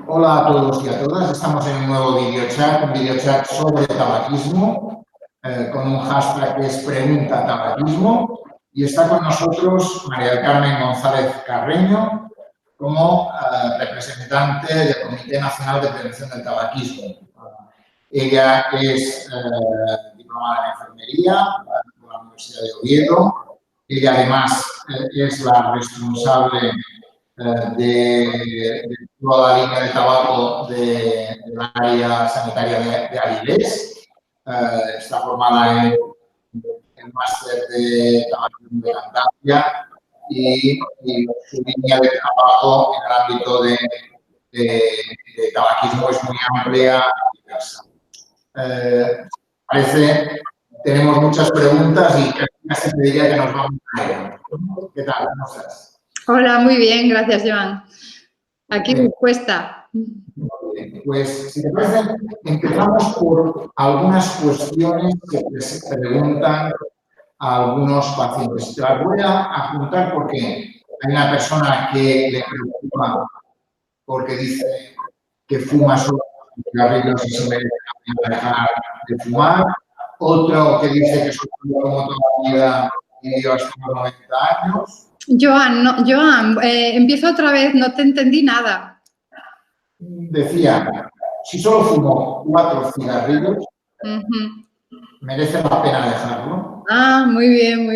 Hola a todos y a todas. Estamos en un nuevo videochat, un videochat sobre tabaquismo, con un hashtag que es Pregunta Tabaquismo. Y está con nosotros María del Carmen González Carreño como representante del Comité Nacional de Prevención del Tabaquismo. Ella es diplomada en enfermería por la Universidad de Oviedo. Ella además es la responsable de toda la línea de tabaco del área sanitaria de Avilés. Está formada en el máster de tabaquismo de Cantabria y su línea de trabajo en el ámbito de tabaquismo es muy amplia y diversa. Tenemos muchas preguntas y casi te diría que nos vamos a ello. ¿Qué tal? ¿Cómo estás? Hola, muy bien, gracias, Joan. Aquí respuesta. Pues, si te parece, empezamos por algunas cuestiones que se preguntan a algunos pacientes. Te las voy a apuntar porque hay una persona que le preocupa porque dice que fuma solo cigarrillos y se merece la pena dejar de fumar. Otro que dice que solo como toda la vida y vivió hasta los 90 años. Joan, empiezo otra vez, no te entendí nada. Decía, si solo fumo 4 cigarrillos, ¿merece la pena dejarlo? Ah, muy bien.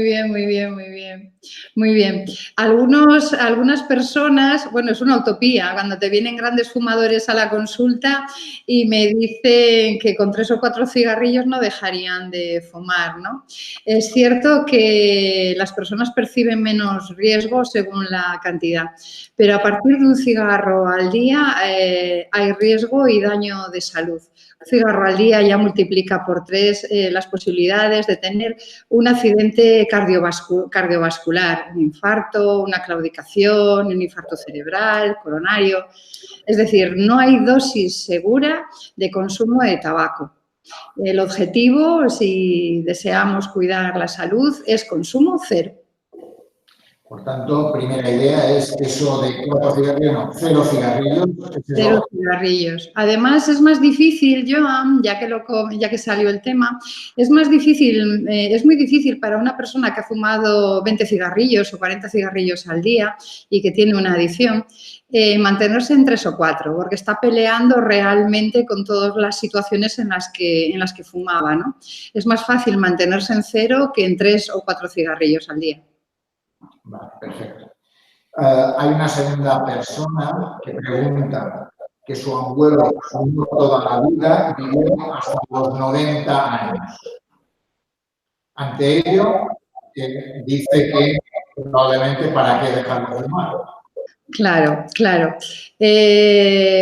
Muy bien. Algunas personas, bueno, es una utopía, cuando te vienen grandes fumadores a la consulta y me dicen que con 3 o 4 cigarrillos no dejarían de fumar, ¿no? Es cierto que las personas perciben menos riesgo según la cantidad, pero a partir de un cigarro al día hay riesgo y daño de salud. Un cigarro al día ya multiplica por 3 las posibilidades de tener un accidente cardiovascular, un infarto, una claudicación, un infarto cerebral, coronario. Es decir, no hay dosis segura de consumo de tabaco. El objetivo, si deseamos cuidar la salud, es consumo cero. Por tanto, primera idea es eso de 4 cigarrillos, no, 0 cigarrillos. 0 cigarrillos. Además, es más difícil, Joan, ya que salió el tema, es muy difícil para una persona que ha fumado 20 cigarrillos o 40 cigarrillos al día y que tiene una adicción, mantenerse en 3 o 4, porque está peleando realmente con todas las situaciones en las que fumaba, ¿no? Es más fácil mantenerse en 0 que en 3 o 4 cigarrillos al día. Vale, perfecto. Hay una segunda persona que pregunta que su abuelo fumó toda la vida, vivió hasta los 90 años. Ante ello, dice que probablemente para qué dejar de fumar. Claro.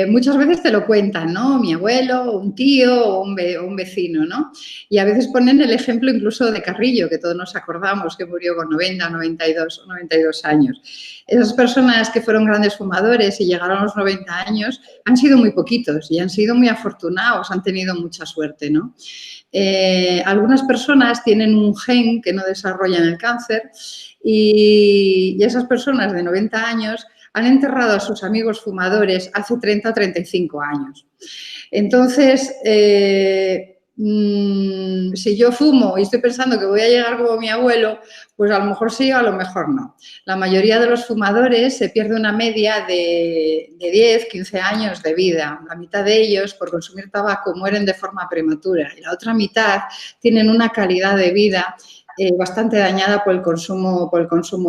Muchas veces te lo cuentan, ¿no? Mi abuelo, un tío o un vecino, ¿no? Y a veces ponen el ejemplo incluso de Carrillo, que todos nos acordamos que murió con 90, 92 años. Esas personas que fueron grandes fumadores y llegaron a los 90 años han sido muy poquitos y han sido muy afortunados, han tenido mucha suerte, ¿no? Algunas personas tienen un gen que no desarrollan el cáncer y esas personas de 90 años han enterrado a sus amigos fumadores hace 30 o 35 años. Entonces, si yo fumo y estoy pensando que voy a llegar como mi abuelo, pues a lo mejor sí, a lo mejor no. La mayoría de los fumadores se pierde una media de 10, 15 años de vida. La mitad de ellos, por consumir tabaco, mueren de forma prematura y la otra mitad tienen una calidad de vida bastante dañada por el consumo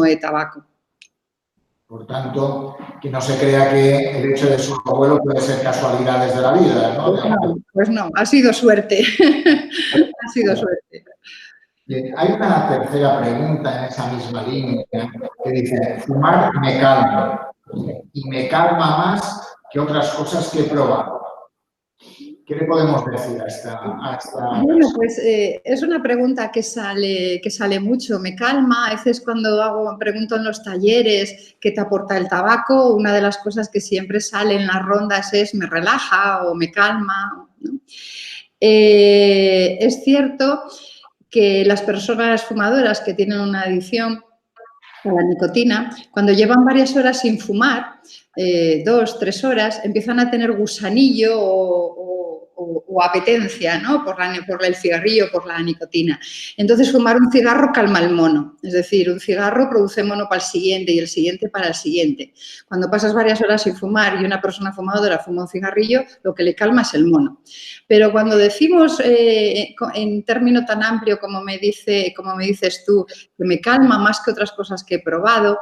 de tabaco. Por tanto, que no se crea que el hecho de su abuelo puede ser casualidades de la vida, ¿no? Pues no, ha sido suerte. Ha sido suerte. Bien, hay una tercera pregunta en esa misma línea que dice, fumar me calma y me calma más que otras cosas que he probado. ¿Qué le podemos decir a esta Bueno, pues es una pregunta que sale mucho. Me calma. A veces cuando pregunto en los talleres qué te aporta el tabaco, una de las cosas que siempre sale en las rondas es me relaja o me calma, ¿no? Es cierto que las personas fumadoras que tienen una adicción a la nicotina, cuando llevan varias horas sin fumar, 2, 3 horas, empiezan a tener gusanillo o apetencia, ¿no? por el cigarrillo, por la nicotina. Entonces, fumar un cigarro calma el mono. Es decir, un cigarro produce mono para el siguiente y el siguiente para el siguiente. Cuando pasas varias horas sin fumar y una persona fumadora fuma un cigarrillo, lo que le calma es el mono. Pero cuando decimos en término tan amplio como me dices tú, que me calma más que otras cosas que he probado,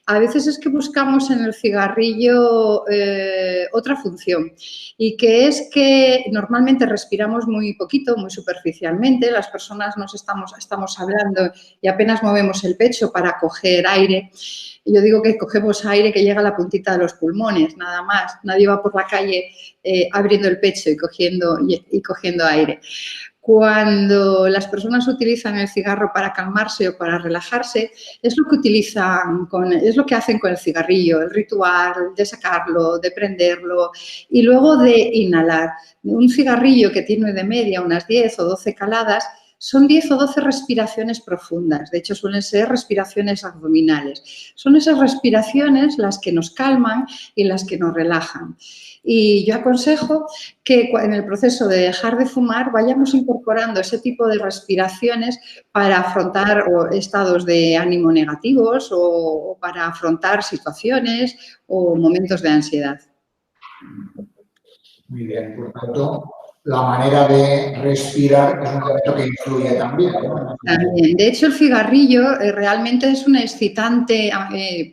a veces es que buscamos en el cigarrillo otra función, y que es que normalmente respiramos muy poquito, muy superficialmente, las personas estamos hablando y apenas movemos el pecho para coger aire. Yo digo que cogemos aire que llega a la puntita de los pulmones, nada más. Nadie va por la calle abriendo el pecho y cogiendo aire. Cuando las personas utilizan el cigarro para calmarse o para relajarse, es lo que hacen con el cigarrillo, el ritual de sacarlo, de prenderlo y luego de inhalar. Un cigarrillo que tiene de media unas 10 o 12 caladas, son 10 o 12 respiraciones profundas. De hecho, suelen ser respiraciones abdominales. Son esas respiraciones las que nos calman y las que nos relajan. Y yo aconsejo que en el proceso de dejar de fumar vayamos incorporando ese tipo de respiraciones para afrontar estados de ánimo negativos o para afrontar situaciones o momentos de ansiedad. Muy bien, por tanto, la manera de respirar es un elemento que influye también, ¿no? También. De hecho, el cigarrillo realmente es un excitante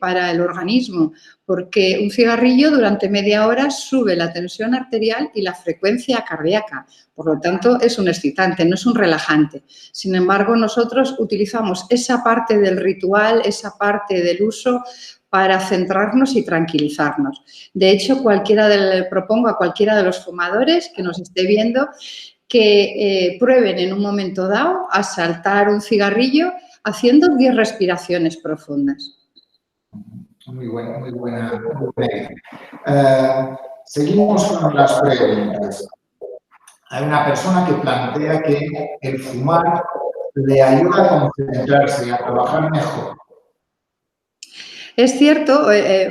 para el organismo, porque un cigarrillo durante media hora sube la tensión arterial y la frecuencia cardíaca. Por lo tanto, es un excitante, no es un relajante. Sin embargo, nosotros utilizamos esa parte del ritual, esa parte del uso para centrarnos y tranquilizarnos. De hecho, propongo a cualquiera de los fumadores que nos esté viendo que prueben en un momento dado a saltar un cigarrillo haciendo 10 respiraciones profundas. Muy buena. Seguimos con las preguntas. Hay una persona que plantea que el fumar le ayuda a concentrarse y a trabajar mejor. Es cierto, es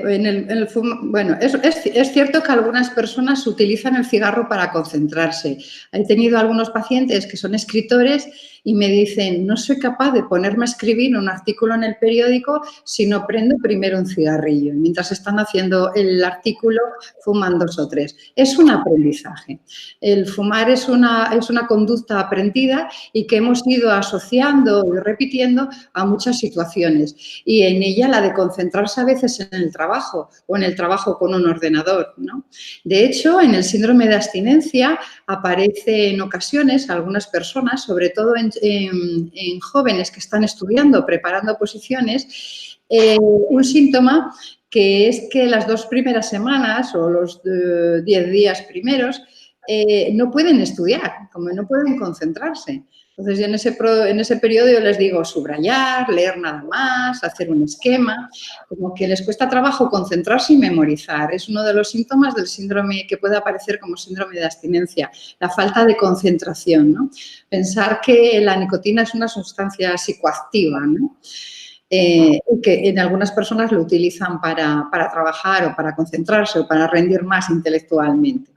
cierto que algunas personas utilizan el cigarro para concentrarse. He tenido algunos pacientes que son escritores y me dicen, no soy capaz de ponerme a escribir un artículo en el periódico si no prendo primero un cigarrillo. Mientras están haciendo el artículo, fuman 2 o 3. Es un aprendizaje. El fumar es una conducta aprendida y que hemos ido asociando y repitiendo a muchas situaciones. Y en ella la de concentrarse a veces en el trabajo o en el trabajo con un ordenador, ¿no? De hecho, en el síndrome de abstinencia aparece en ocasiones algunas personas, sobre todo en jóvenes que están estudiando, preparando oposiciones, un síntoma que es que las 2 primeras semanas o los 10 días primeros no pueden estudiar, como no pueden concentrarse. Entonces, yo en ese periodo yo les digo subrayar, leer nada más, hacer un esquema, como que les cuesta trabajo concentrarse y memorizar. Es uno de los síntomas del síndrome que puede aparecer como síndrome de abstinencia, la falta de concentración, ¿no? Pensar que la nicotina es una sustancia psicoactiva, ¿no? Y que en algunas personas lo utilizan para trabajar o para concentrarse o para rendir más intelectualmente.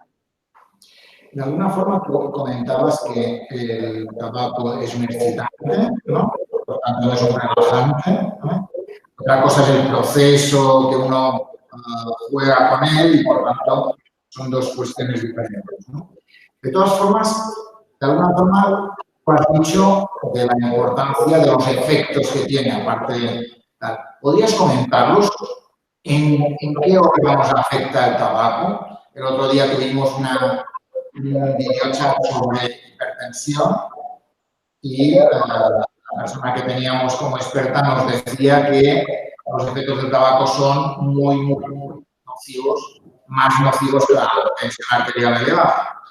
De alguna forma, tú comentabas que el tabaco es un excitante, ¿no? Por tanto, no es un relajante, ¿no? Otra cosa es el proceso que uno juega con él y, por tanto, son 2 cuestiones diferentes, ¿no? De todas formas, de alguna forma, tú has dicho de la importancia de los efectos que tiene, aparte de tal. ¿Podrías comentarlos? ¿En qué órganos afecta el tabaco? El otro día tuvimos un videochat sobre hipertensión y la persona que teníamos como experta nos decía que los efectos del tabaco son muy nocivos, más nocivos que la tensión arterial elevada.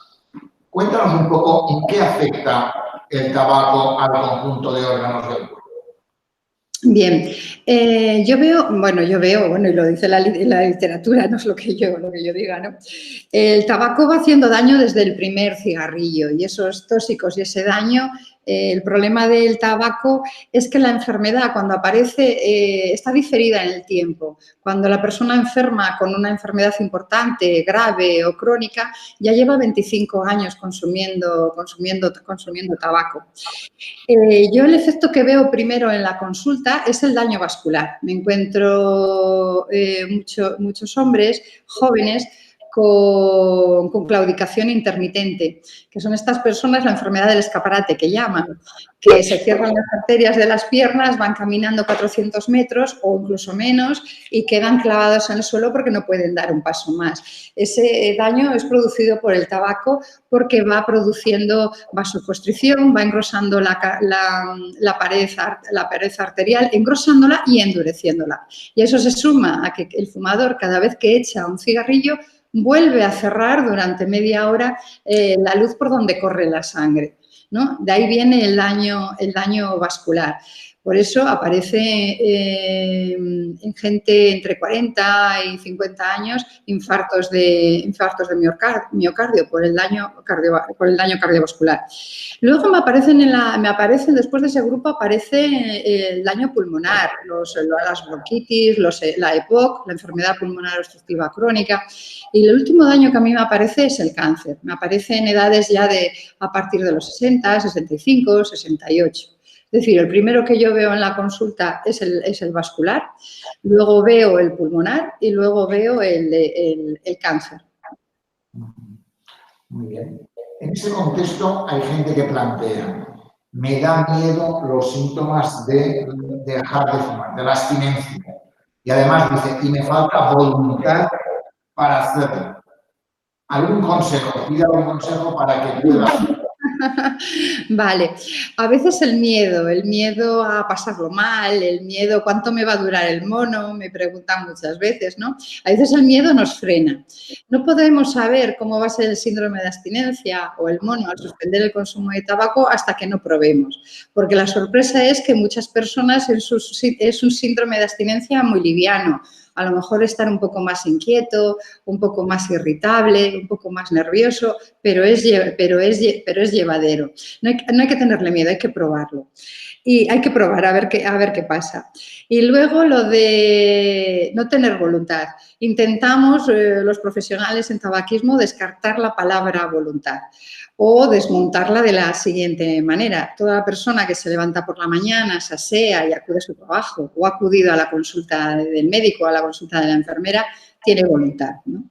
Cuéntanos un poco en qué afecta el tabaco al conjunto de órganos del cuerpo. Bien, yo veo, y lo dice la literatura, no es lo que yo diga, ¿no? El tabaco va haciendo daño desde el primer cigarrillo y esos tóxicos y ese daño El problema del tabaco es que la enfermedad, cuando aparece, está diferida en el tiempo. Cuando la persona enferma con una enfermedad importante, grave o crónica, ya lleva 25 años consumiendo tabaco. Yo el efecto que veo primero en la consulta es el daño vascular. Me encuentro muchos hombres jóvenes con claudicación intermitente, que son estas personas, la enfermedad del escaparate que llaman, que se cierran las arterias de las piernas, van caminando 400 metros o incluso menos y quedan clavados en el suelo porque no pueden dar un paso más. Ese daño es producido por el tabaco porque va produciendo vasoconstricción, va engrosando la pared arterial, engrosándola y endureciéndola. Y eso se suma a que el fumador, cada vez que echa un cigarrillo, vuelve a cerrar durante media hora la luz por donde corre la sangre, ¿no? De ahí viene el daño vascular. Por eso aparece en gente entre 40 y 50 años infartos de miocardio por el daño cardiovascular. Luego me aparecen después de ese grupo, aparece el daño pulmonar, las bronquitis, la EPOC, la enfermedad pulmonar obstructiva crónica. Y el último daño que a mí me aparece es el cáncer. Me aparece en edades ya a partir de los 60, 65, 68. Es decir, el primero que yo veo en la consulta es el vascular, luego veo el pulmonar y luego veo el cáncer. Muy bien. En ese contexto hay gente que plantea, me da miedo los síntomas de dejar de fumar, de la abstinencia. Y además dice, y me falta voluntad para hacerlo. ¿Algún consejo? Pida algún consejo para que pueda hacerlo. Vale, a veces el miedo a pasarlo mal, el miedo, ¿cuánto me va a durar el mono? Me preguntan muchas veces, ¿no? A veces el miedo nos frena. No podemos saber cómo va a ser el síndrome de abstinencia o el mono al suspender el consumo de tabaco hasta que no probemos, porque la sorpresa es que muchas personas es un síndrome de abstinencia muy liviano. A lo mejor estar un poco más inquieto, un poco más irritable, un poco más nervioso, pero es llevadero. No hay que tenerle miedo, hay que probarlo. Y hay que probar a ver qué pasa. Y luego lo de no tener voluntad. Intentamos, los profesionales en tabaquismo, descartar la palabra voluntad o desmontarla de la siguiente manera. Toda persona que se levanta por la mañana, se asea y acude a su trabajo o ha acudido a la consulta del médico, a la consulta de la enfermera, tiene voluntad, ¿no?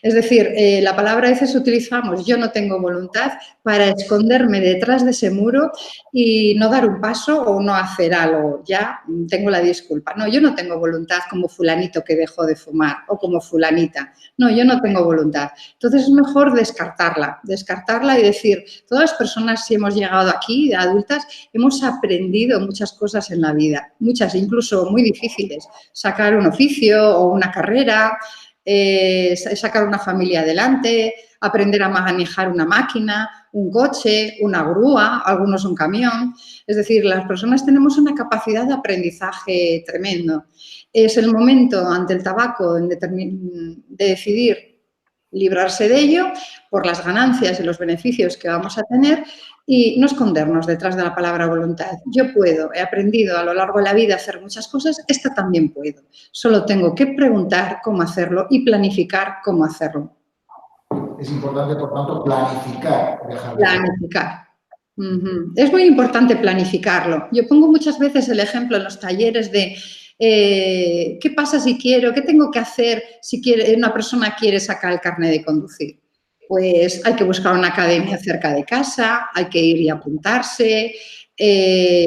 Es decir, la palabra a veces utilizamos yo no tengo voluntad para esconderme detrás de ese muro y no dar un paso o no hacer algo. Ya tengo la disculpa. No, yo no tengo voluntad como fulanito que dejó de fumar o como fulanita. No, yo no tengo voluntad. Entonces es mejor descartarla y decir, todas las personas, si hemos llegado aquí, de adultas, hemos aprendido muchas cosas en la vida, muchas, incluso muy difíciles. Sacar un oficio o una carrera, sacar una familia adelante, aprender a manejar una máquina, un coche, una grúa, algunos un camión. Es decir, las personas tenemos una capacidad de aprendizaje tremendo. Es el momento ante el tabaco de decidir librarse de ello por las ganancias y los beneficios que vamos a tener y no escondernos detrás de la palabra voluntad. Yo puedo, he aprendido a lo largo de la vida a hacer muchas cosas, esta también puedo. Solo tengo que preguntar cómo hacerlo y planificar cómo hacerlo. Es importante, por tanto, planificar. Planificar. Es muy importante planificarlo. Yo pongo muchas veces el ejemplo en los talleres de ¿qué pasa si quiero? ¿Qué tengo que hacer si una persona quiere sacar el carnet de conducir? Pues hay que buscar una academia cerca de casa, hay que ir y apuntarse,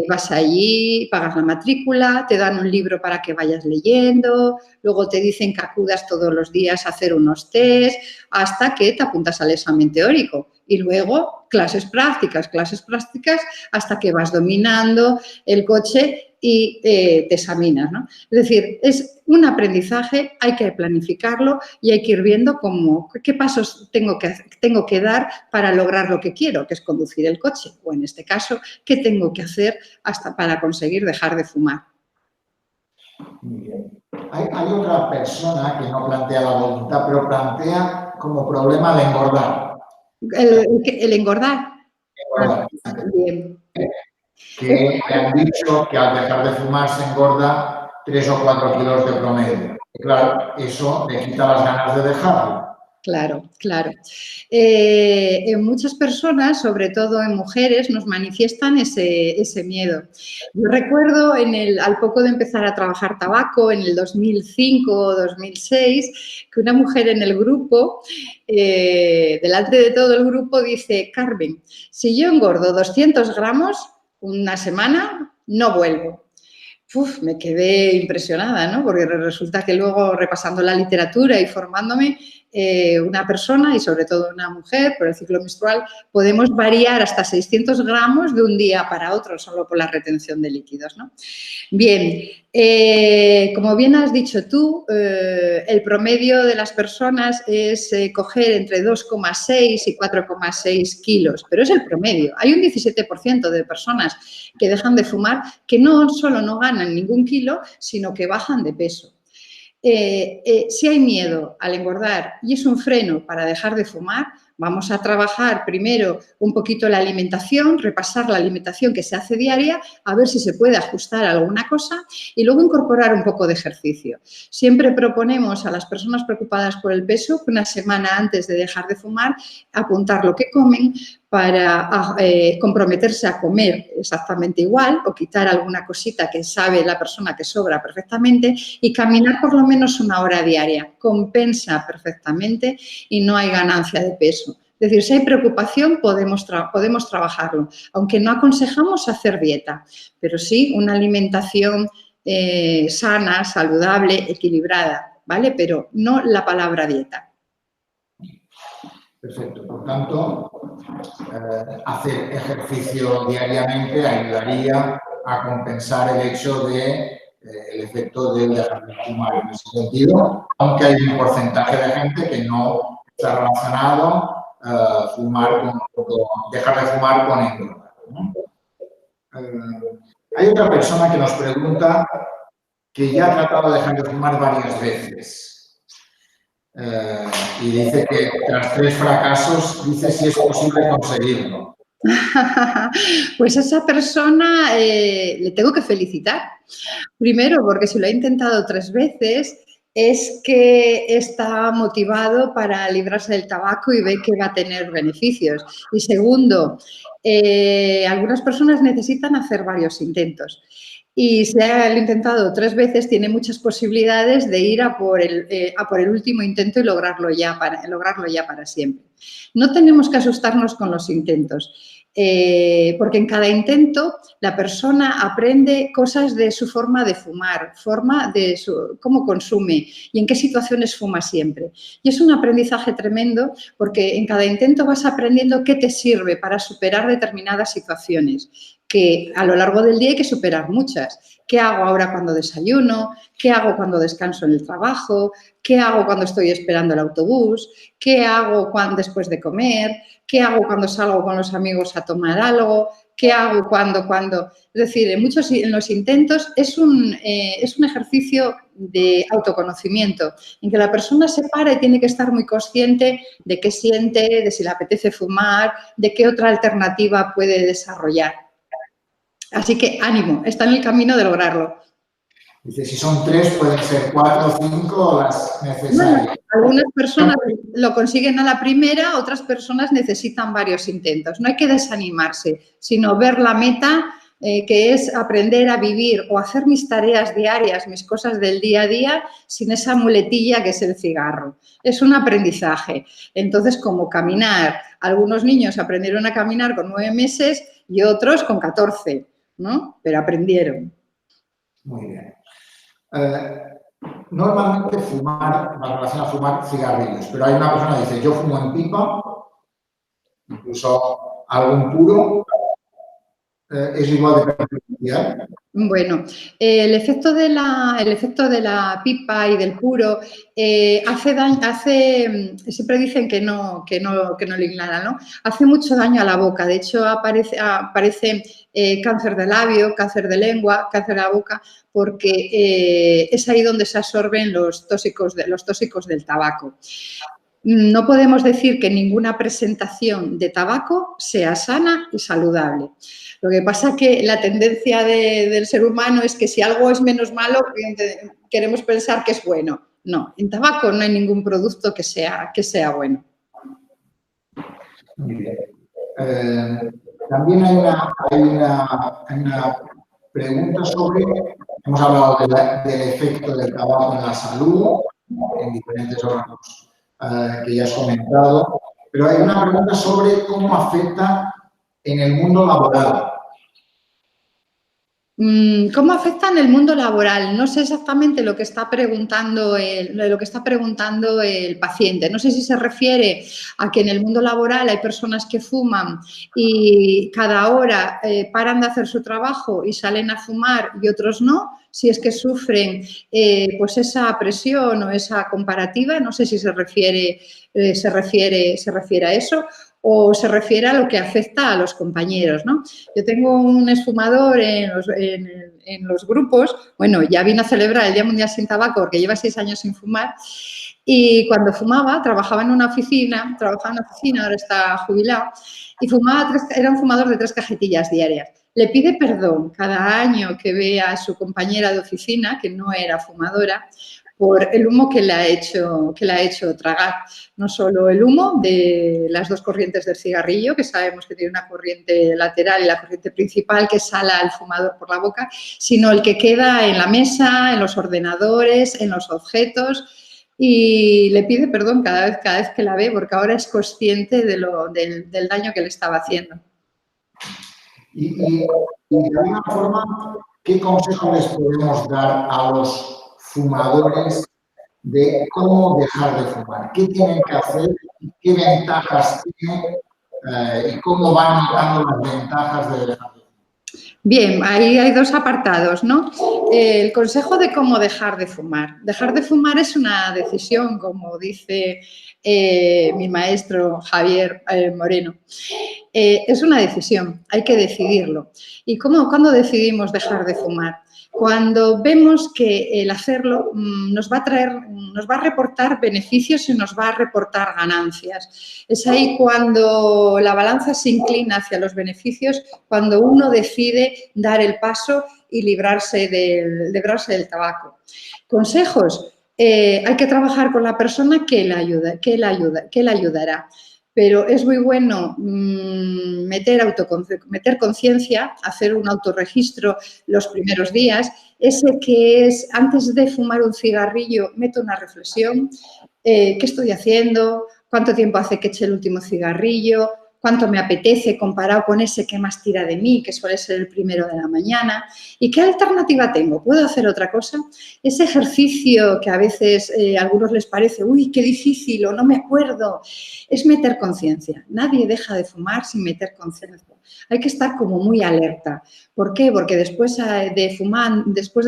vas allí, pagas la matrícula, te dan un libro para que vayas leyendo, luego te dicen que acudas todos los días a hacer unos test hasta que te apuntas al examen teórico y luego clases prácticas hasta que vas dominando el coche y te examinas, ¿no? Es decir, es un aprendizaje, hay que planificarlo y hay que ir viendo qué pasos tengo que dar para lograr lo que quiero, que es conducir el coche, o en este caso, qué tengo que hacer hasta para conseguir dejar de fumar. Muy bien. Hay otra persona que no plantea la voluntad, pero plantea como problema el engordar. ¿El engordar? Engordar. Bien. que me han dicho que al dejar de fumar se engorda 3 o 4 kilos de promedio. Y claro, eso le quita las ganas de dejarlo. Claro, claro. En muchas personas, sobre todo en mujeres, nos manifiestan ese miedo. Yo recuerdo al poco de empezar a trabajar tabaco, en el 2005 o 2006, que una mujer en el grupo, delante de todo el grupo, dice: Carmen, si yo engordo 200 gramos una semana, no vuelvo. Uf, me quedé impresionada, ¿no? Porque resulta que luego, repasando la literatura y formándome, una persona, y sobre todo una mujer, por el ciclo menstrual, podemos variar hasta 600 gramos de un día para otro, solo por la retención de líquidos, ¿no? Bien, como bien has dicho tú, el promedio de las personas es coger entre 2,6 y 4,6 kilos, pero es el promedio. Hay un 17% de personas que dejan de fumar que no solo no ganan ningún kilo, sino que bajan de peso. Si hay miedo al engordar y es un freno para dejar de fumar, vamos a trabajar primero un poquito la alimentación, repasar la alimentación que se hace diaria, a ver si se puede ajustar alguna cosa y luego incorporar un poco de ejercicio. Siempre proponemos a las personas preocupadas por el peso que una semana antes de dejar de fumar apuntar lo que comen para comprometerse a comer exactamente igual o quitar alguna cosita que sabe la persona que sobra perfectamente y caminar por lo menos 1 hora diaria. Compensa perfectamente y no hay ganancia de peso. Es decir, si hay preocupación, podemos trabajarlo, aunque no aconsejamos hacer dieta, pero sí una alimentación sana, saludable, equilibrada, ¿vale? Pero no la palabra dieta. Perfecto. Por tanto, hacer ejercicio diariamente ayudaría a compensar el hecho de el efecto del dejar de fumar en ese sentido, aunque hay un porcentaje de gente que no está relacionado dejar de fumar con engordar, ¿no? Hay otra persona que nos pregunta que ya ha tratado de dejar de fumar varias veces. Y dice que tras 3 fracasos, dice si es posible conseguirlo. Pues a esa persona le tengo que felicitar. Primero, porque si lo ha intentado 3 veces, es que está motivado para librarse del tabaco y ve que va a tener beneficios. Y segundo, algunas personas necesitan hacer varios intentos. Y si ha intentado 3 veces, tiene muchas posibilidades de ir a por el último intento y lograrlo ya para siempre. No tenemos que asustarnos con los intentos, porque en cada intento la persona aprende cosas de su forma de fumar, cómo consume y en qué situaciones fuma siempre. Y es un aprendizaje tremendo porque en cada intento vas aprendiendo qué te sirve para superar determinadas situaciones, que a lo largo del día hay que superar muchas. ¿Qué hago ahora cuando desayuno? ¿Qué hago cuando descanso en el trabajo? ¿Qué hago cuando estoy esperando el autobús? ¿Qué hago después de comer? ¿Qué hago cuando salgo con los amigos a tomar algo? ¿Qué hago cuando? Es decir, en los intentos es un ejercicio de autoconocimiento, en que la persona se para y tiene que estar muy consciente de qué siente, de si le apetece fumar, de qué otra alternativa puede desarrollar. Así que ánimo, está en el camino de lograrlo. Dice, si son 3, pueden ser 4 o 5 las necesarias. Bueno, algunas personas lo consiguen a la primera, otras personas necesitan varios intentos. No hay que desanimarse, sino ver la meta, que es aprender a vivir o hacer mis tareas diarias, mis cosas del día a día, sin esa muletilla que es el cigarro. Es un aprendizaje. Entonces, como caminar, algunos niños aprendieron a caminar con 9 meses y otros con 14, ¿no? Pero aprendieron. Muy bien. Normalmente fumar, en relación a fumar cigarrillos, pero hay una persona que dice, yo fumo en pipa, incluso algún puro, es igual de perjudicial. Bueno, el efecto de la pipa y del puro hace daño, siempre dicen que no le ignoran, ¿no? Hace mucho daño a la boca. De hecho, aparece cáncer de labio, cáncer de lengua, cáncer de la boca, porque es ahí donde se absorben los tóxicos del tabaco. no podemos decir que ninguna presentación de tabaco sea sana y saludable. Lo que pasa es que la tendencia del ser humano es que si algo es menos malo, queremos pensar que es bueno. No, en tabaco no hay ningún producto que sea bueno. Muy bien. También hay una pregunta sobre, hemos hablado del efecto del tabaco en la salud, en diferentes órganos que ya has comentado, pero hay una pregunta sobre cómo afecta en el mundo laboral. ¿Cómo afecta en el mundo laboral? No sé exactamente lo que está preguntando el paciente. No sé si se refiere a que en el mundo laboral hay personas que fuman y cada hora paran de hacer su trabajo y salen a fumar y otros no. Si es que sufren pues esa presión o esa comparativa, no sé si se refiere a eso o se refiere a lo que afecta a los compañeros, ¿no? Yo tengo un exfumador en los grupos, bueno, ya vino a celebrar el Día Mundial Sin Tabaco porque lleva 6 años sin fumar y cuando fumaba, trabajaba en una oficina, ahora está jubilado, y era un fumador de 3 cajetillas diarias. Le pide perdón cada año que ve a su compañera de oficina, que no era fumadora, por el humo que le ha hecho tragar. No solo el humo de las 2 corrientes del cigarrillo, que sabemos que tiene una corriente lateral y la corriente principal que sale al fumador por la boca, sino el que queda en la mesa, en los ordenadores, en los objetos. Y le pide perdón cada vez que la ve, porque ahora es consciente del daño que le estaba haciendo. Y de alguna forma, ¿qué consejos les podemos dar a los fumadores de cómo dejar de fumar? ¿Qué tienen que hacer? ¿Qué ventajas tienen? ¿Y cómo van notando las ventajas de dejar de fumar? Bien, ahí hay 2 apartados, ¿no? El consejo de cómo dejar de fumar. Dejar de fumar es una decisión, como dice mi maestro Javier Moreno. Es una decisión, hay que decidirlo. ¿Y cuándo decidimos dejar de fumar? Cuando vemos que el hacerlo nos va a reportar beneficios y nos va a reportar ganancias. Es ahí cuando la balanza se inclina hacia los beneficios, cuando uno decide dar el paso y librarse del tabaco. Consejos. Hay que trabajar con la persona que la ayudará. Pero es muy bueno meter conciencia, hacer un autorregistro los primeros días. Ese que es, antes de fumar un cigarrillo, meto una reflexión. ¿Qué estoy haciendo? ¿Cuánto tiempo hace que eché el último cigarrillo? ¿Cuánto me apetece comparado con ese que más tira de mí, que suele ser el primero de la mañana? ¿Y qué alternativa tengo? ¿Puedo hacer otra cosa? Ese ejercicio que a veces a algunos les parece, uy, qué difícil o no me acuerdo, es meter conciencia. Nadie deja de fumar sin meter conciencia. Hay que estar como muy alerta. ¿Por qué? Porque después de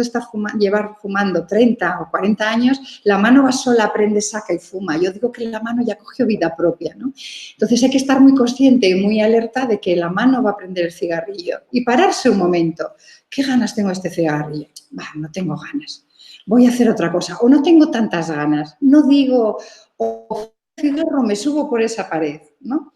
estar llevar fumando 30 o 40 años, la mano va sola, aprende, saca y fuma. Yo digo que la mano ya cogió vida propia, ¿no? Entonces hay que estar muy consciente y muy alerta de que la mano va a prender el cigarrillo y pararse un momento. ¿Qué ganas tengo de este cigarrillo? No tengo ganas. Voy a hacer otra cosa. O no tengo tantas ganas. No digo, o cigarro, me subo por esa pared, ¿no?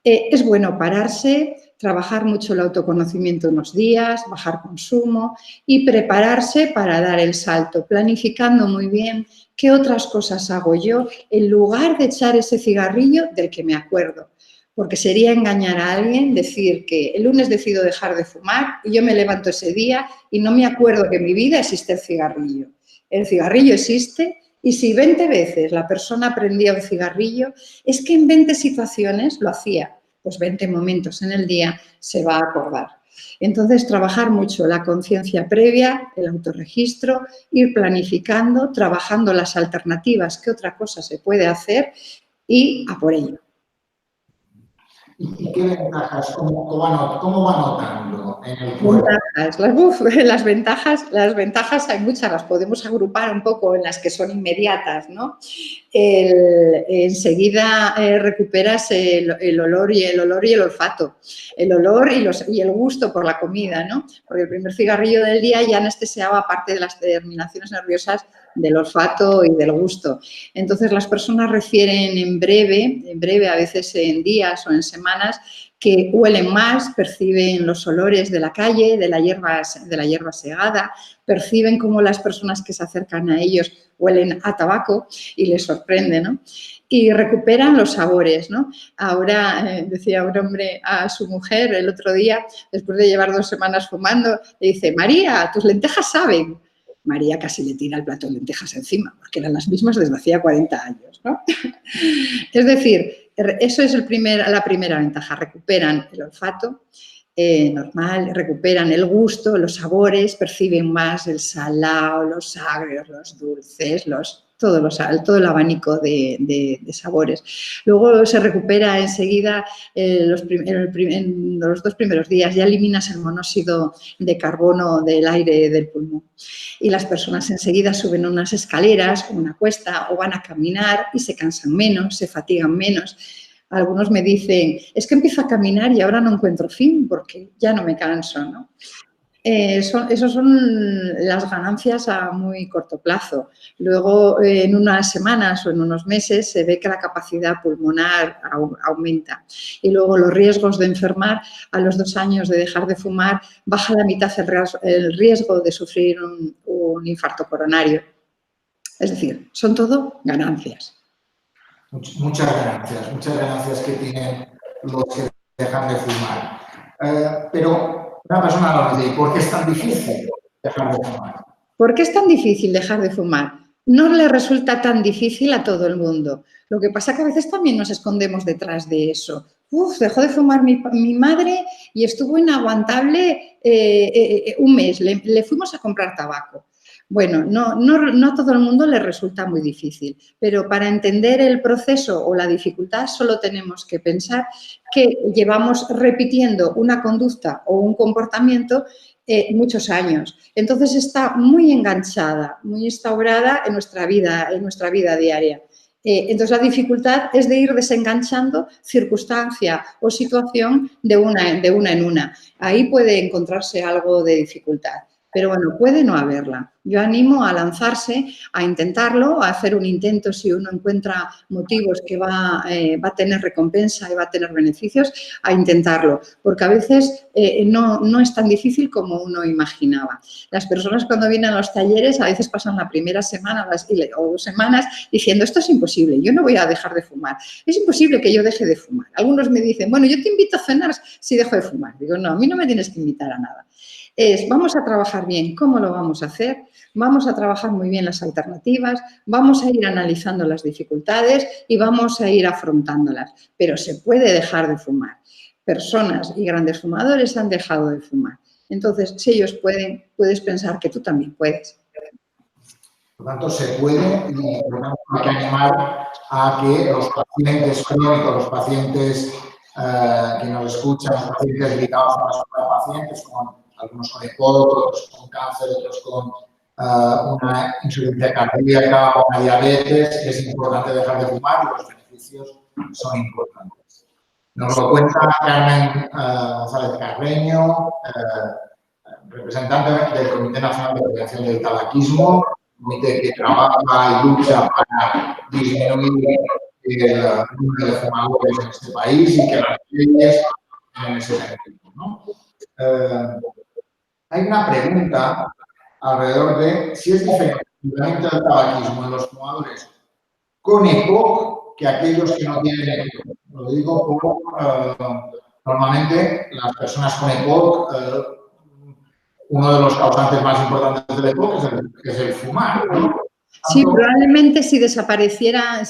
Es bueno pararse, trabajar mucho el autoconocimiento unos días, bajar consumo y prepararse para dar el salto, planificando muy bien qué otras cosas hago yo en lugar de echar ese cigarrillo del que me acuerdo. Porque sería engañar a alguien decir que el lunes decido dejar de fumar y yo me levanto ese día y no me acuerdo que en mi vida existe el cigarrillo. El cigarrillo existe. Y si 20 veces la persona prendía un cigarrillo, es que en 20 situaciones lo hacía. Pues 20 momentos en el día se va a acordar. Entonces, trabajar mucho la conciencia previa, el autorregistro, ir planificando, trabajando las alternativas, qué otra cosa se puede hacer y a por ello. ¿Y qué ventajas, cómo va notando en el cuerpo? Las ventajas hay muchas, las podemos agrupar un poco en las que son inmediatas, ¿no? Enseguida recuperas el olor y el olfato, el olor y el gusto por la comida, ¿no? Porque el primer cigarrillo del día ya anestesiaba parte de las terminaciones nerviosas del olfato y del gusto. Entonces, las personas refieren en breve, a veces en días o en semanas, que huelen más, perciben los olores de la calle, de la hierba segada, perciben cómo las personas que se acercan a ellos huelen a tabaco y les sorprende, ¿no? Y recuperan los sabores, ¿no? Ahora, decía un hombre a su mujer el otro día, después de llevar 2 semanas fumando, le dice: María, tus lentejas saben. María casi le tira el plato de lentejas encima, porque eran las mismas desde hacía 40 años, ¿no? Es decir, eso es la primera ventaja, recuperan el olfato normal, recuperan el gusto, los sabores, perciben más el salado, los agrios, los dulces, todo el abanico de sabores. Luego se recupera enseguida en los 2 primeros días, ya eliminas el monóxido de carbono del aire del pulmón. Y las personas enseguida suben unas escaleras, una cuesta o van a caminar y se cansan menos, se fatigan menos. Algunos me dicen, es que empiezo a caminar y ahora no encuentro fin porque ya no me canso, ¿no? Esas son las ganancias a muy corto plazo. Luego, en unas semanas o en unos meses, se ve que la capacidad pulmonar aumenta. Y luego los riesgos de enfermar a los 2 años de dejar de fumar, baja a la mitad el riesgo de sufrir un infarto coronario. Es decir, son todo ganancias. Muchas ganancias que tienen los que dejan de fumar. Pero una persona nos dice, ¿por qué es tan difícil dejar de fumar? ¿Por qué es tan difícil dejar de fumar? No le resulta tan difícil a todo el mundo. Lo que pasa es que a veces también nos escondemos detrás de eso. Dejó de fumar mi madre y estuvo inaguantable un mes. Le fuimos a comprar tabaco. Bueno, no a todo el mundo le resulta muy difícil, pero para entender el proceso o la dificultad solo tenemos que pensar que llevamos repitiendo una conducta o un comportamiento muchos años. Entonces está muy enganchada, muy instaurada en nuestra vida diaria. Entonces la dificultad es de ir desenganchando circunstancia o situación de una en una. Ahí puede encontrarse algo de dificultad. Pero bueno, puede no haberla. Yo animo a lanzarse, a intentarlo, a hacer un intento si uno encuentra motivos que va a tener recompensa y va a tener beneficios, a intentarlo. Porque a veces no es tan difícil como uno imaginaba. Las personas cuando vienen a los talleres a veces pasan la primera semana o 2 semanas diciendo esto es imposible, yo no voy a dejar de fumar. Es imposible que yo deje de fumar. Algunos me dicen, bueno, yo te invito a cenar si dejo de fumar. Digo, no, a mí no me tienes que invitar a nada. Vamos a trabajar bien. ¿Cómo lo vamos a hacer? Vamos a trabajar muy bien las alternativas, vamos a ir analizando las dificultades y vamos a ir afrontándolas. Pero se puede dejar de fumar. Personas y grandes fumadores han dejado de fumar. Entonces, si ellos pueden, puedes pensar que tú también puedes. Por lo tanto, se puede y por lo tanto hay que animar a que los pacientes crónicos, los pacientes que nos escuchan, los pacientes ligados a las pacientes con algunos con EPOC, otros con cáncer, otros con una insuficiencia cardíaca o una diabetes, es importante dejar de fumar y los beneficios son importantes. Nos lo cuenta Carmen González Carreño, representante del Comité Nacional de Prevención del Tabaquismo, comité que trabaja y lucha para disminuir el número de fumadores en este país y que las leyes en ese sentido, ¿no? Hay una pregunta alrededor de si es diferente el tratamiento del tabaquismo en los fumadores con EPOC que aquellos que no tienen EPOC. Lo digo porque normalmente las personas con EPOC, uno de los causantes más importantes del EPOC es el fumar, ¿no? Sí, probablemente si desapareciera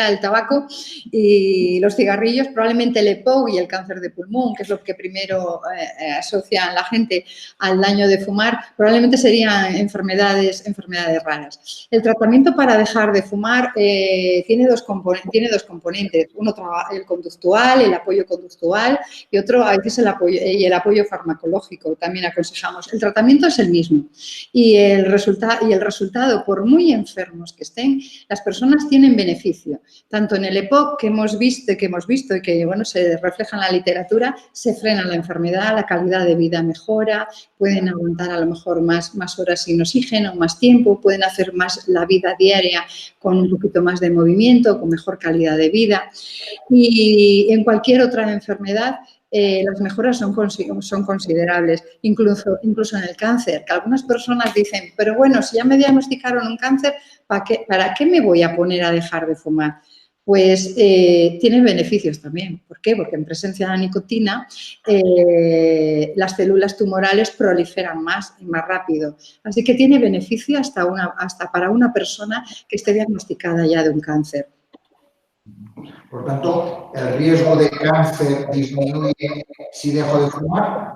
el tabaco y los cigarrillos, probablemente el EPOC y el cáncer de pulmón, que es lo que primero asocia la gente al daño de fumar, probablemente serían enfermedades raras. El tratamiento para dejar de fumar tiene dos componentes, uno el conductual, el apoyo conductual y otro a veces el apoyo farmacológico, también aconsejamos. El tratamiento es el mismo y el resultado, por muy enfermos que estén, las personas tienen beneficio. Tanto en el EPOC que hemos visto y que bueno, se refleja en la literatura, se frena la enfermedad, la calidad de vida mejora, pueden aguantar a lo mejor más horas sin oxígeno, más tiempo, pueden hacer más la vida diaria con un poquito más de movimiento, con mejor calidad de vida. Y en cualquier otra enfermedad, las mejoras son considerables, incluso en el cáncer, que algunas personas dicen, pero bueno, si ya me diagnosticaron un cáncer, ¿para qué me voy a poner a dejar de fumar? Pues tiene beneficios también. ¿Por qué? Porque en presencia de la nicotina las células tumorales proliferan más y más rápido. Así que tiene beneficio hasta para una persona que esté diagnosticada ya de un cáncer. Por tanto, ¿el riesgo de cáncer disminuye si dejo de fumar?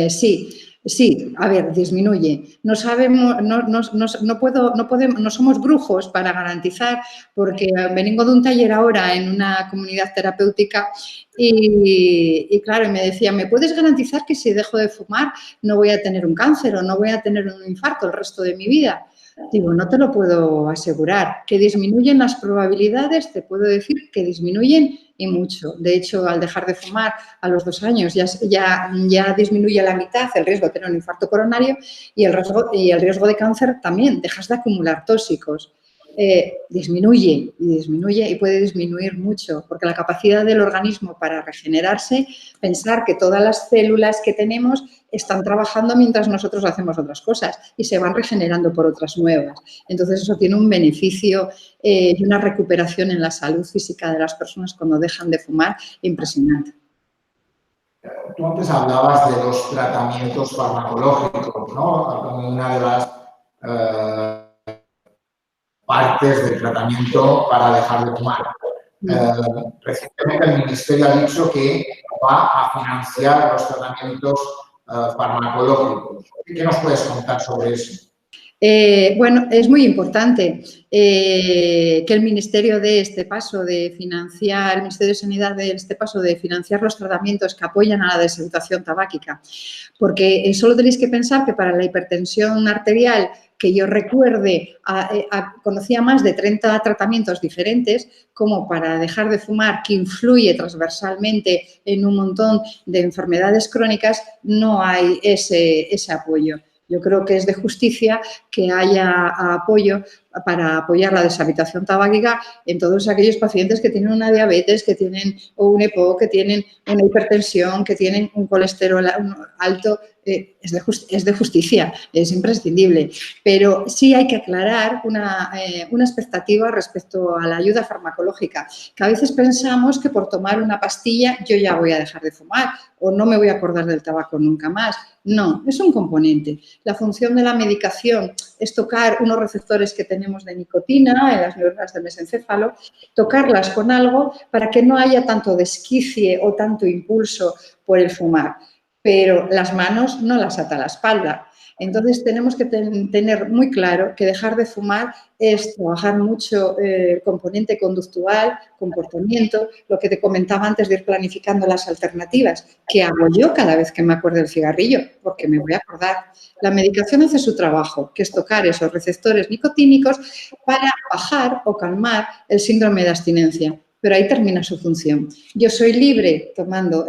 Sí, a ver, disminuye. No sabemos, no somos brujos para garantizar, porque vengo de un taller ahora en una comunidad terapéutica y claro, me decía, ¿me puedes garantizar que si dejo de fumar no voy a tener un cáncer o no voy a tener un infarto el resto de mi vida? Digo, no te lo puedo asegurar. ¿Que disminuyen las probabilidades? Te puedo decir que disminuyen y mucho. De hecho, al dejar de fumar a los 2 años ya disminuye a la mitad el riesgo de tener un infarto coronario y el riesgo de cáncer también. Dejas de acumular tóxicos. Disminuye y puede disminuir mucho, porque la capacidad del organismo para regenerarse, pensar que todas las células que tenemos están trabajando mientras nosotros hacemos otras cosas y se van regenerando por otras nuevas. Entonces, eso tiene un beneficio y una recuperación en la salud física de las personas cuando dejan de fumar impresionante. Tú antes hablabas de los tratamientos farmacológicos, ¿no? Como una de las partes del tratamiento para dejar de fumar. Recientemente el Ministerio ha dicho que va a financiar los tratamientos farmacológicos. ¿Qué nos puedes contar sobre eso? Bueno, es muy importante que el Ministerio dé este paso de financiar, el Ministerio de Sanidad dé este paso de financiar los tratamientos que apoyan a la deshabituación tabáquica, porque solo tenéis que pensar que para la hipertensión arterial, que yo recuerde, conocía más de 30 tratamientos diferentes, como para dejar de fumar, que influye transversalmente en un montón de enfermedades crónicas, no hay ese apoyo. Yo creo que es de justicia que haya apoyo para apoyar la deshabituación tabáquica en todos aquellos pacientes que tienen una diabetes, que tienen un EPOC, que tienen una hipertensión, que tienen un colesterol alto. Es de justicia, es imprescindible. Pero sí hay que aclarar una expectativa respecto a la ayuda farmacológica, que a veces pensamos que por tomar una pastilla yo ya voy a dejar de fumar o no me voy a acordar del tabaco nunca más. No, es un componente. La función de la medicación es tocar unos receptores que tenemos de nicotina en las neuronas del mesencéfalo, tocarlas con algo para que no haya tanto desquicie o tanto impulso por el fumar. Pero las manos no las ata a la espalda. Entonces, tenemos que tener muy claro que dejar de fumar es trabajar mucho el componente conductual, comportamiento, lo que te comentaba antes de ir planificando las alternativas. ¿Qué hago yo cada vez que me acuerdo del cigarrillo? Porque me voy a acordar. La medicación hace su trabajo, que es tocar esos receptores nicotínicos para bajar o calmar el síndrome de abstinencia. Pero ahí termina su función. Yo soy libre, tomando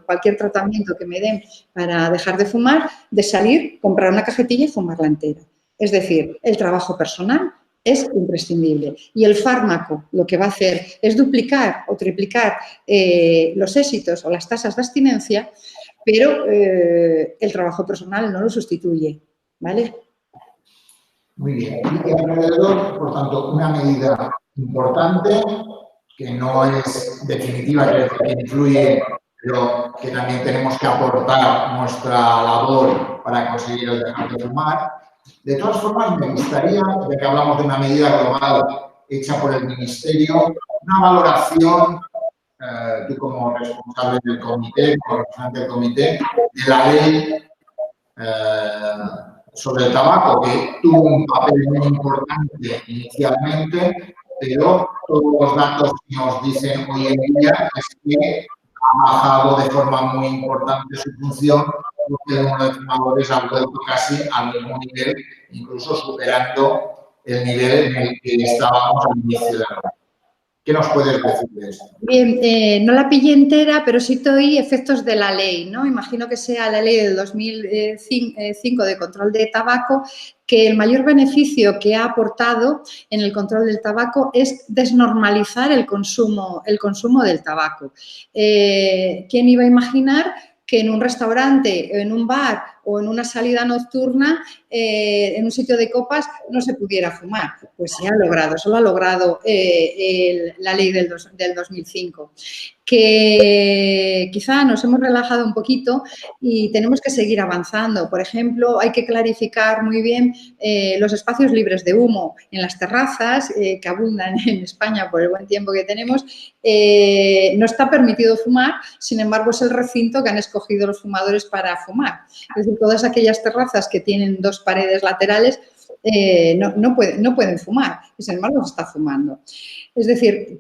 cualquier tratamiento que me den para dejar de fumar, de salir, comprar una cajetilla y fumarla entera. Es decir, el trabajo personal es imprescindible. Y el fármaco lo que va a hacer es duplicar o triplicar los éxitos o las tasas de abstinencia, pero el trabajo personal no lo sustituye, ¿vale? Muy bien. Y alrededor, por tanto, una medida importante que no es definitiva, que influye, pero que también tenemos que aportar nuestra labor para conseguir el dejar de fumar, De todas formas, me gustaría, ya que hablamos de una medida global hecha por el Ministerio, una valoración, tú como responsable del comité, como representante del comité, de la ley sobre el tabaco, que tuvo un papel muy importante inicialmente, pero todos los datos que nos dicen hoy en día es que ha bajado de forma muy importante su función, porque el número de fumadores ha vuelto casi al mismo nivel, incluso superando el nivel en el que estábamos al inicio de la ley. ¿Qué nos puedes decir de esto? Bien, no la pillé entera, pero sí te oí efectos de la ley, ¿no? Imagino que sea la ley del 2005 de control de tabaco, que el mayor beneficio que ha aportado en el control del tabaco es desnormalizar el consumo del tabaco. ¿Quién iba a imaginar que en un restaurante, en un bar o en una salida nocturna, en un sitio de copas, no se pudiera fumar? Pues se ha logrado, eso lo ha logrado la ley del 2005. Que quizá nos hemos relajado un poquito y tenemos que seguir avanzando. Por ejemplo, hay que clarificar muy bien los espacios libres de humo en las terrazas, que abundan en España por el buen tiempo que tenemos. No está permitido fumar, sin embargo, es el recinto que han escogido los fumadores para fumar. Es decir, todas aquellas terrazas que tienen dos paredes laterales no pueden fumar, y sin embargo se está fumando. Es decir,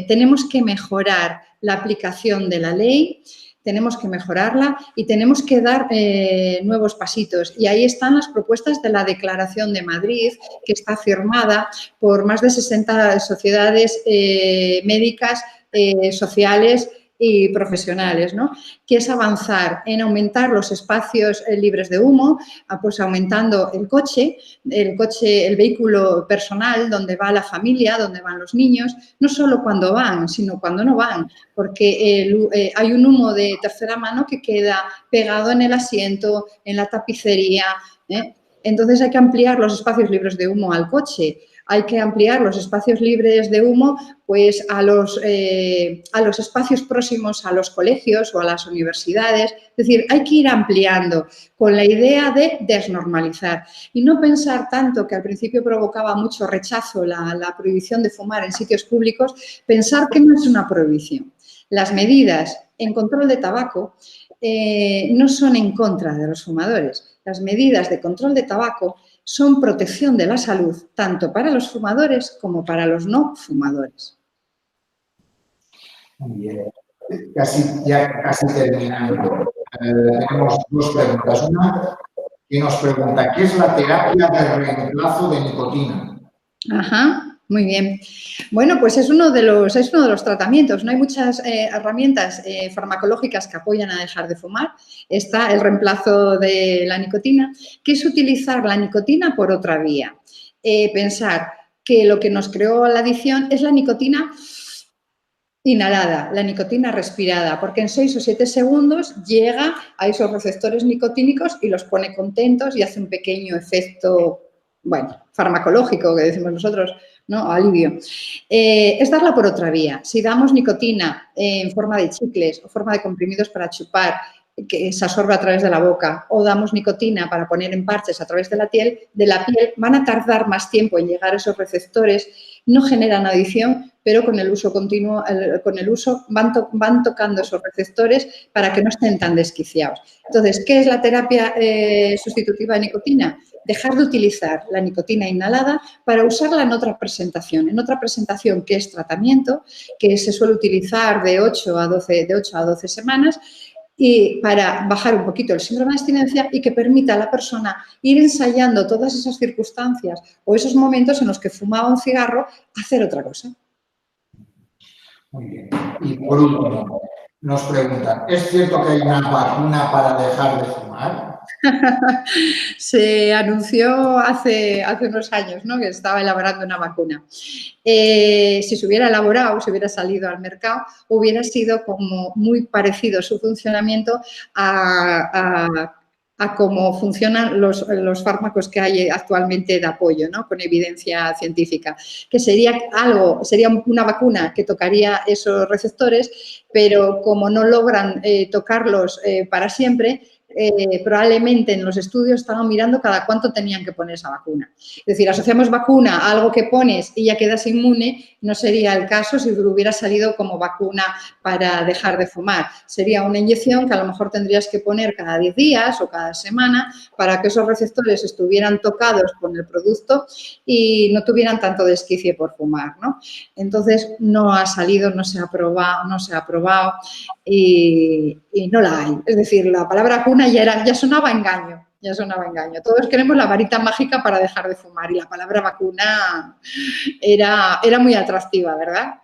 tenemos que mejorar la aplicación de la ley, tenemos que mejorarla y tenemos que dar nuevos pasitos. Y ahí están las propuestas de la Declaración de Madrid, que está firmada por más de 60 sociedades médicas, sociales y profesionales, ¿no? Que es avanzar en aumentar los espacios libres de humo, pues aumentando el coche, el vehículo personal donde va la familia, donde van los niños, no solo cuando van, sino cuando no van, porque hay un humo de tercera mano que queda pegado en el asiento, en la tapicería, ¿eh? Entonces hay que ampliar los espacios libres de humo al coche. Hay que ampliar los espacios libres de humo pues, a los espacios próximos a los colegios o a las universidades. Es decir, hay que ir ampliando con la idea de desnormalizar y no pensar tanto, que al principio provocaba mucho rechazo la prohibición de fumar en sitios públicos, pensar que no es una prohibición. Las medidas en control de tabaco no son en contra de los fumadores. Las medidas de control de tabaco son protección de la salud, tanto para los fumadores como para los no fumadores. Muy bien. Casi terminando. Tenemos dos preguntas. Una que nos pregunta, ¿qué es la terapia de reemplazo de nicotina? Ajá, muy bien. Bueno, pues es uno de los tratamientos. No hay muchas herramientas farmacológicas que apoyan a dejar de fumar. Está el reemplazo de la nicotina, que es utilizar la nicotina por otra vía. Pensar que lo que nos creó la adicción es la nicotina inhalada, la nicotina respirada, porque en 6 o 7 segundos llega a esos receptores nicotínicos y los pone contentos y hace un pequeño efecto, bueno, farmacológico, que decimos nosotros, ¿no? Alivio. Es darla por otra vía. Si damos nicotina en forma de chicles o forma de comprimidos para chupar, que se absorbe a través de la boca, o damos nicotina para poner en parches a través de la piel, van a tardar más tiempo en llegar a esos receptores, no generan adicción, pero con el uso continuo, van tocando esos receptores para que no estén tan desquiciados. Entonces, ¿qué es la terapia sustitutiva de nicotina? Dejar de utilizar la nicotina inhalada para usarla en otra presentación que es tratamiento, que se suele utilizar de 8 a 12 semanas, y para bajar un poquito el síndrome de abstinencia y que permita a la persona ir ensayando todas esas circunstancias o esos momentos en los que fumaba un cigarro, hacer otra cosa. Muy bien. Y por último, nos preguntan, ¿es cierto que hay una vacuna para dejar de fumar? Se anunció hace unos años, ¿no?, que estaba elaborando una vacuna. Si se hubiera elaborado, si hubiera salido al mercado, hubiera sido como muy parecido su funcionamiento a cómo funcionan los fármacos que hay actualmente de apoyo, ¿no?, con evidencia científica, que sería una vacuna que tocaría esos receptores, pero como no logran tocarlos para siempre, probablemente en los estudios estaban mirando cada cuánto tenían que poner esa vacuna. Es decir, asociamos vacuna a algo que pones y ya quedas inmune, no sería el caso si hubiera salido como vacuna para dejar de fumar. Sería una inyección que a lo mejor tendrías que poner cada 10 días o cada semana para que esos receptores estuvieran tocados con el producto y no tuvieran tanto desquicie por fumar, ¿no? Entonces, no ha salido, no se ha aprobado y no la hay. Es decir, la palabra vacuna ya sonaba engaño. Ya sonaba engaño. Todos queremos la varita mágica para dejar de fumar y la palabra vacuna era muy atractiva, ¿verdad?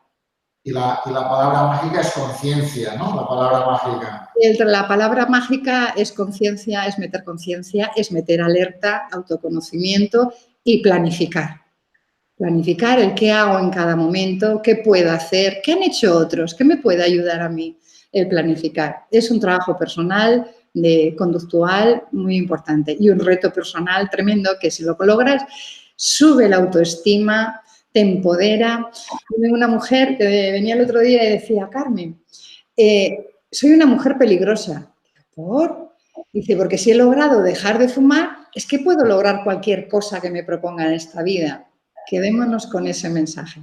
Y la palabra mágica es conciencia, ¿no? La palabra mágica. La palabra mágica es conciencia, es meter conciencia, es meter alerta, autoconocimiento y planificar. Planificar el qué hago en cada momento, qué puedo hacer, qué han hecho otros, qué me puede ayudar a mí. El planificar. Es un trabajo personal, conductual, muy importante y un reto personal tremendo que si lo logras, sube la autoestima, te empodera. Tengo una mujer que venía el otro día y decía, Carmen, soy una mujer peligrosa. ¿Por? Dice, porque si he logrado dejar de fumar, es que puedo lograr cualquier cosa que me proponga en esta vida. Quedémonos con ese mensaje.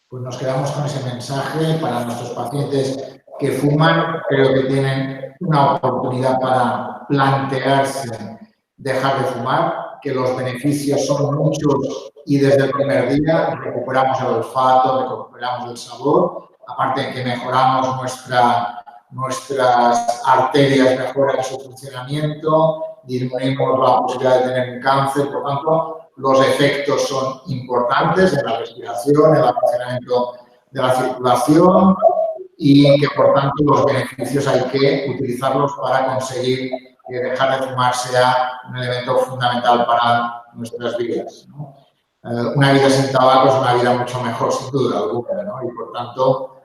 Pues nos quedamos con ese mensaje para nuestros pacientes que fuman. Creo que tienen una oportunidad para plantearse dejar de fumar, que los beneficios son muchos y desde el primer día recuperamos el olfato, recuperamos el sabor, aparte de que mejoramos nuestras arterias, mejoran su funcionamiento, disminuimos la posibilidad de tener un cáncer, por tanto, los efectos son importantes en la respiración, en el funcionamiento de la circulación y que, por tanto, los beneficios hay que utilizarlos para conseguir que dejar de fumar sea un elemento fundamental para nuestras vidas, ¿no? Una vida sin tabaco es una vida mucho mejor, sin duda alguna, ¿no? Y, por tanto,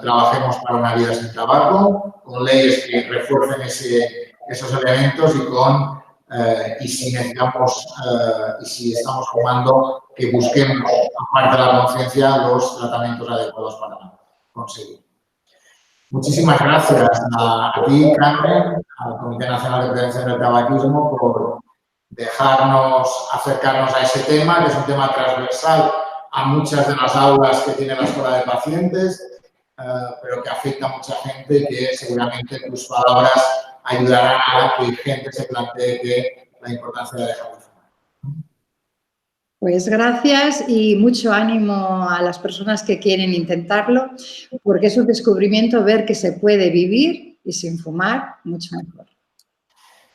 trabajemos para una vida sin tabaco, con leyes que refuercen esos elementos y si necesitamos y si estamos fumando, que busquemos, aparte de la conciencia, los tratamientos adecuados para conseguir. Muchísimas gracias a ti, Carmen, al Comité Nacional de Prevención del Tabaquismo, por dejarnos acercarnos a ese tema, que es un tema transversal a muchas de las aulas que tiene la Escuela de Pacientes, pero que afecta a mucha gente y que seguramente tus palabras ayudarán a que gente se plantee la importancia de dejar de fumar. Pues gracias y mucho ánimo a las personas que quieren intentarlo, porque es un descubrimiento ver que se puede vivir y sin fumar mucho mejor.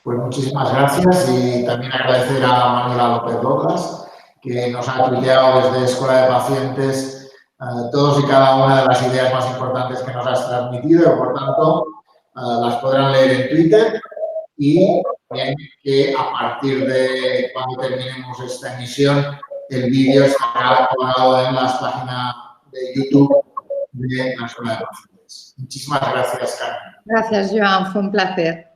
Pues muchísimas gracias y también agradecer a Manuela López Douglas, que nos ha tuiteado desde Escuela de Pacientes todos y cada una de las ideas más importantes que nos has transmitido y, por tanto, las podrán leer en Twitter y también que a partir de cuando terminemos esta emisión, el vídeo estará colgado en las páginas de YouTube de la Escuela de Pacientes. Muchísimas gracias, Carmen. Gracias, Joan. Fue un placer.